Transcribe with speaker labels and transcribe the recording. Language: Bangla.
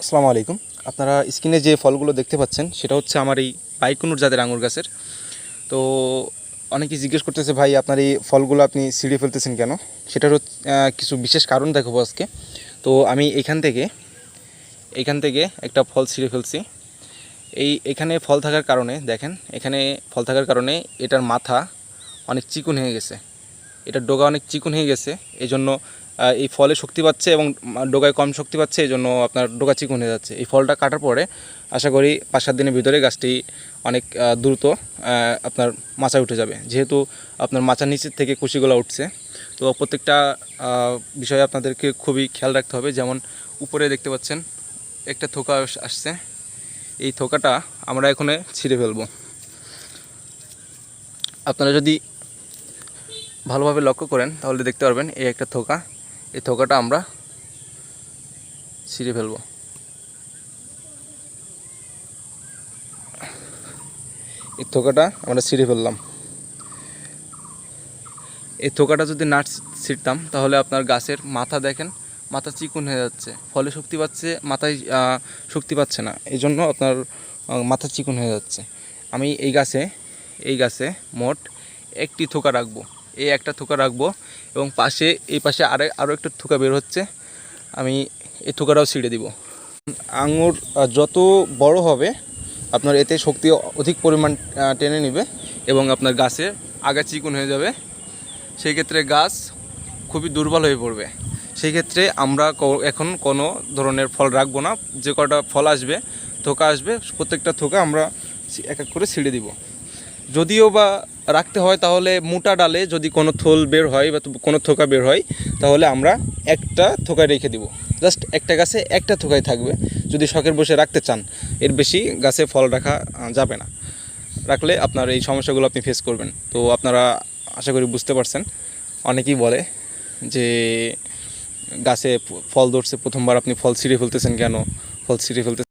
Speaker 1: আসসালামু আলাইকুম। আপনারা স্ক্রিনে যে ফলগুলো দেখতে পাচ্ছেন সেটা হচ্ছে আমার এই বাইকুনুর জাতের আঙুর গাছের। তো অনেকেই জিজ্ঞেস করতেছে, ভাই আপনার এই ফলগুলো আপনি ছিঁড়ে ফেলতেছেন কেন? সেটার কিছু বিশেষ কারণ দেখাবো আজকে। তো আমি এখান থেকে একটা ফল ছিঁড়ে ফেলছি। এখানে ফল থাকার কারণে দেখেন, এখানে ফল থাকার কারণে এটার মাথা অনেক চিকন হয়ে গেছে, এটার ডগা অনেক চিকন হয়ে গেছে। এই জন্য এই ফলে শক্তি পাচ্ছে এবং ডগায় কম শক্তি পাচ্ছে, এই জন্য আপনার ডগা চিকন হয়ে যাচ্ছে। এই ফলটা কাটার পরে আশা করি 5-7 দিনের ভিতরে গাছটি অনেক দ্রুত আপনার মাচায় উঠে যাবে, যেহেতু আপনার মাচার নিচের থেকে কুশিগুলো উঠছে। তো প্রত্যেকটা বিষয়ে আপনাদেরকে খুবই খেয়াল রাখতে হবে। যেমন উপরে দেখতে পাচ্ছেন একটা থোকা আসছে, এই থোকাটা আমরা এখানে ছিঁড়ে ফেলবো। আপনারা যদি ভালোভাবে লক্ষ্য করেন তাহলে দেখতে পারবেন এই একটা থোকা, এই থোকাটা আমরা ছিঁড়ে ফেলব। এই থোকাটা আমরা ছিঁড়ে ফেললাম। এই থোকাটা যদি না ছিঁড়তাম তাহলে আপনার গাছের মাথা দেখেন, মাথা চিকন হয়ে যাচ্ছে, ফলে শক্তি পাচ্ছে, মাথায় শক্তি পাচ্ছে না, এই জন্য আপনার মাথা চিকন হয়ে যাচ্ছে। আমি এই গাছে মোট একটি থোকা রাখবো, এই একটা থোকা রাখবো এবং এই পাশে আরও একটা থোকা বের হচ্ছে, আমি এই থোকাটাও ছিঁড়ে দিব। আঙুর যত বড় হবে আপনার এতে শক্তি অধিক পরিমাণ টেনে নেবে এবং আপনার গাছের আগা চিকন হয়ে যাবে। সেই ক্ষেত্রে গাছ খুবই দুর্বল হয়ে পড়বে। সেই ক্ষেত্রে আমরা এখন কোনো ধরনের ফল রাখবো না। যে কটা ফল আসবে, থোকা আসবে, প্রত্যেকটা থোকা আমরা এক এক করে ছিঁড়ে দিব। যদিও বা রাখতে হয় তাহলে মোটা ডালে যদি কোনো থোল বের হয় বা কোনো থোকা বের হয় তাহলে আমরা একটা থোকায় রেখে দিব। জাস্ট একটা গাছে একটা থোকায় থাকবে যদি শখের বসে রাখতে চান। এর বেশি গাছে ফল রাখা যাবে না। রাখলে আপনার এই সমস্যাগুলো আপনি ফেস করবেন। তো আপনারা আশা করি বুঝতে পারছেন। অনেকেই বলে যে গাছে ফল ধরছে, প্রথমবার আপনি ফল ছিঁড়ে ফেলতেছেন কেন? ফল ছিঁড়ে ফেলতে